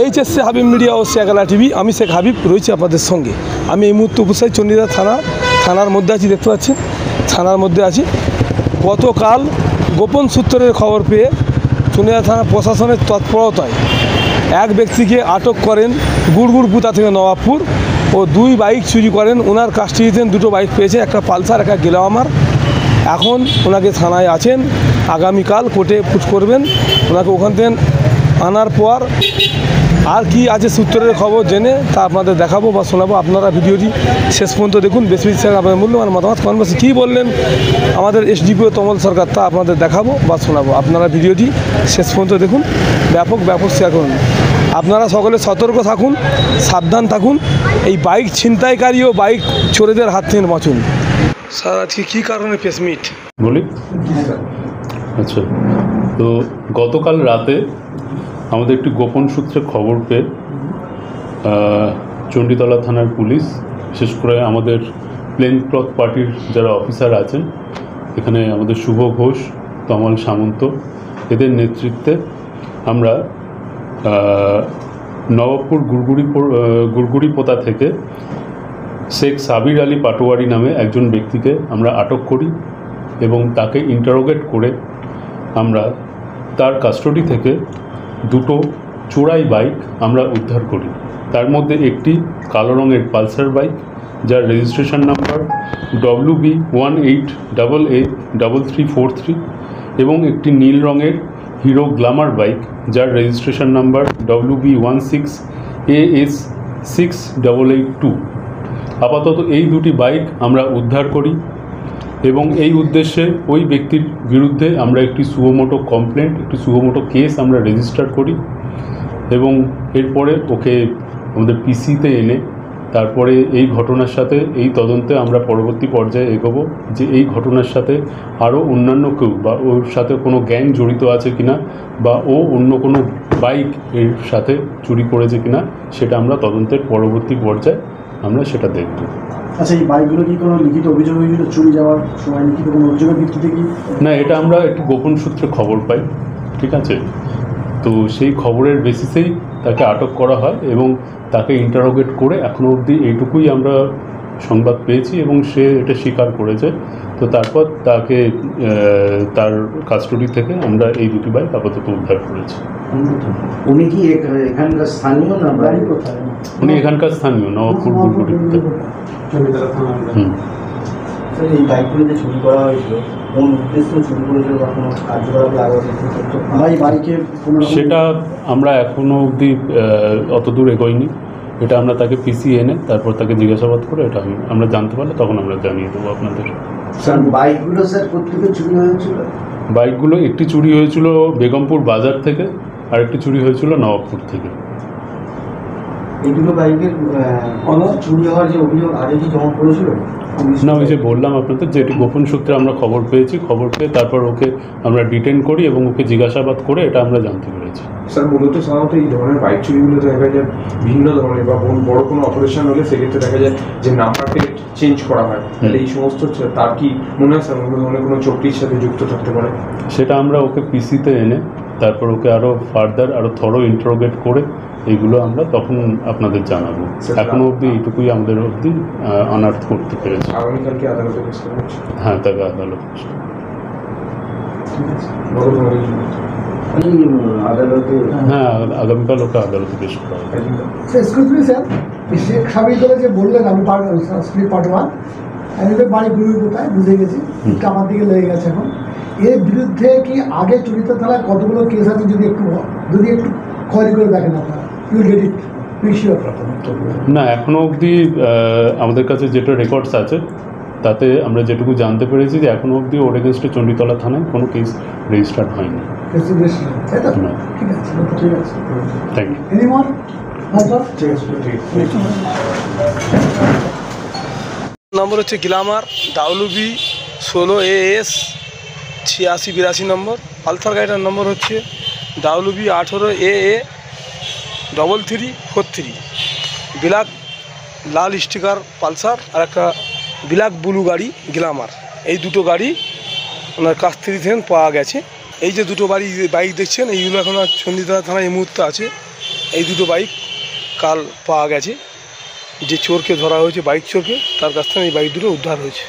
HSC Habib media ও Shekhala TV, আমি শেখ হাবিব রয়েছি আপনাদের সঙ্গে। আমি এই মুহূর্তে উপস্থিত চণ্ডীদাস থানার মধ্যে আছি, দেখতে পাচ্ছি থানার মধ্যে আছি। গতকাল গোপন সূত্রের খবর পেয়ে চণ্ডীদাস থানা প্রশাসনের তৎপরতায় এক ব্যক্তিকে আটক করেন গুড়গুড়পুতা থেকে নবাবপুর ও 2 বাইক চুরি করেন। ওনার কাস্টডিতে 2টো বাইক পেয়েছে, একটা পালসার একটা গ্ল্যামার। এখন ওনাকে থানায় আছেন, আগামীকাল কোর্টে পুট করবেন। ওনাকে ওখান থেকে আনার পর আর কি আছে সূত্রের খবর জেনে তা আপনাদের দেখাবো বা শোনাবো। আপনারা ভিডিওটি শেষ পর্যন্ত দেখুন। বেশি আপনাদের মূল্যবান মতামত কমেন্ট বক্সে কী বললেন আমাদের এসডিপিও তমল সরকার তা আপনাদের দেখাবো বা শোনাবো। আপনারা ভিডিওটি শেষ পর্যন্ত দেখুন, ব্যাপক শেয়ার করুন। আপনারা সকলে সতর্ক থাকুন, সাবধান থাকুন। এই বাইক ছিনতাইকারী ও বাইক চোরেদের হাত থেকে বাঁচুন। স্যার, আজকে কী কারণে প্রেস মিট বলি? আচ্ছা, তো গতকাল রাতে আমাদের একটি গোপন সূত্রে খবর পেয়ে চণ্ডীতলা থানার পুলিশ, বিশেষ করে আমাদের প্লেন ক্লথ পার্টির যারা অফিসার আছেন, এখানে আমাদের শুভ ঘোষ, তমল সামন্ত, এদের নেতৃত্বে আমরা নবাবপুর গুড়গুড়িপোতা থেকে শেখ সাবির আলী পাটোয়ারি নামে একজন ব্যক্তিকে আমরা আটক করি এবং তাকে ইন্টারোগেট করে আমরা তার কাস্টডি থেকে 2টো চোরাই বাইক আমরা উদ্ধার করি। তার মধ্যে একটি কালো রঙের পালসার বাইক যার রেজিস্ট্রেশন নাম্বার WB18AA3343 এবং একটি নীল রঙের হিরো গ্ল্যামার বাইক যার রেজিস্ট্রেশন নাম্বার WB16AS6882। আপাতত এই 2টি বাইক আমরা উদ্ধার করি এবং এই উদ্দেশ্যে ওই ব্যক্তির বিরুদ্ধে আমরা একটি সুমোটো কমপ্লেন্ট, একটি সুমোটো কেস আমরা রেজিস্টার করি এবং এরপরে ওকে আমাদের পিসিতে এনে তারপরে এই ঘটনার সাথে এই তদন্তে আমরা পরবর্তী পর্যায়ে এগোবো যে এই ঘটনার সাথে আরও অন্যান্য কেউ বা ওর সাথে কোনো গ্যাং জড়িত আছে কিনা বা ও অন্য কোনো বাইক এর সাথে চুরি করেছে কিনা সেটা আমরা তদন্তের পরবর্তী পর্যায়ে আমরা সেটা দেখব। আচ্ছা, এই বাইকগুলো কি কোনো লিখিত অভিযোগ হয়েছিল চুরি যাওয়ার সময়, লিখিত কোনো অভিযোগের ভিত্তিতে কি? না, এটা আমরা একটি গোপন সূত্রে খবর পাই, ঠিক আছে? তো সেই খবরের বেসিসেই তাকে আটক করা হয় এবং তাকে ইন্টারোগেট করে এখনও অবধি এইটুকুই আমরা সংবাদ পেয়েছি এবং সে এটা স্বীকার করেছে। তো তারপর তাকে তার কাস্টডি থেকে আমরা এই 2টি বাইক আপাতত উদ্ধার করেছি। উনি কি এখানকার স্থানীয় না বাড়ি কোথায়? উনি এখানকার স্থানীয়, নবাবপুর গুড়গুড়িপোতা। এই বাইকগুলো যে চুরি করা হয়েছিল কোন উদ্দেশ্যে চুরি করেছিল বা কোনো কার্যকলাপ সেটা আমরা এখনও অবধি অত দূর এগোইনি। এটা আমরা তাকে পিসি এনে তারপর তাকে জিজ্ঞাসাবাদ করে এটা আমরা জানতে পারলে তখন আমরা জানিয়ে দেবো আপনাদের। স্যার, বাইকগুলো স্যার কোথেকে চুরি হয়েছিল? বাইকগুলো একটি চুরি হয়েছিল বেগমপুর বাজার থেকে আর একটি চুরি হয়েছিল নবাবপুর থেকে। এই 2টো বাইকের চুরি হওয়ার যে অভিযোগ আগে কি জমা পড়েছিল? না, ওই যে বললাম আপনাদের যে এটি গোপন সূত্রে আমরা খবর পেয়েছি, খবর পেয়ে তারপর ওকে আমরা ডিটেন করি এবং ওকে জিজ্ঞাসাবাদ করে এটা আমরা জানতে পেরেছি। স্যার, মূলত সাধারণত এই ধরনের বাইক চুরিগুলো দেখা যায় ভিন্ন ধরনের বা বড় কোনো অপারেশন হলে সেক্ষেত্রে দেখা যায় যে নাম্বার প্লেট চেঞ্জ করা হয়। তাহলে এই সমস্ত তার কি মনে হয় স্যার অন্য ধরনের কোনো চক্রির সাথে যুক্ত থাকতে পারে? সেটা আমরা ওকে পিসিতে এনে তারপর ওকে আরও ফার্দার আরও থরো ইন্টারোগেট করে এইগুলো আমরা তখন আপনাদের জানাবো। এখনও অবধি এইটুকুই আমাদের অবধি অনার্থ করতে পেরেছি। আগামীকালকে আদালতে পেশ করা হচ্ছে? হ্যাঁ, তাকে আদালতে পেশ করা। হ্যাঁ, আগামীকাল ওকে আদালতে পেশ করা হবে। স্যার, শেখ সাবির করে যে বললেন আমি পাটোয়ার, আমি বাড়ি গুড়গুড়িপোতায় বুঝে গেছি, কামার দিকে লেগে গেছে। এখন এর বিরুদ্ধে কি আগে চরিত্র থানায় কতগুলো কেস আছে যদি একটু খয়রি করে দেখেন আপনারা? না, এখনও অবধি আমাদের কাছে যেটা রেকর্ডস আছে তাতে আমরা যেটুকু জানতে পেরেছি যে এখনও অবধি ওর এগেনস্টে চণ্ডীতলা থানায় কোনো কেস রেজিস্টার্ড হয়নি। Thank you. নম্বর হচ্ছে গ্ল্যামার WB16AS8682 নম্বর। পালসার গাড়িটার নম্বর হচ্ছে WB18AA3343। ব্ল্যাক লাল স্টিকার পালসার আর একটা ব্ল্যাক ব্লু গাড়ি গ্ল্যামার। এই 2টো গাড়ি ওনার কাছ থেকে পাওয়া গেছে। এই যে 2টো বাইক দেখছেন এইগুলো এখন চণ্ডীতলা থানায় এই মুহূর্তে আছে। এই দুটো বাইক কাল পাওয়া গেছে। যে চোরকে ধরা হয়েছে, বাইক চোরকে, তার কাছ থেকে এই বাইক দুটো উদ্ধার হয়েছে।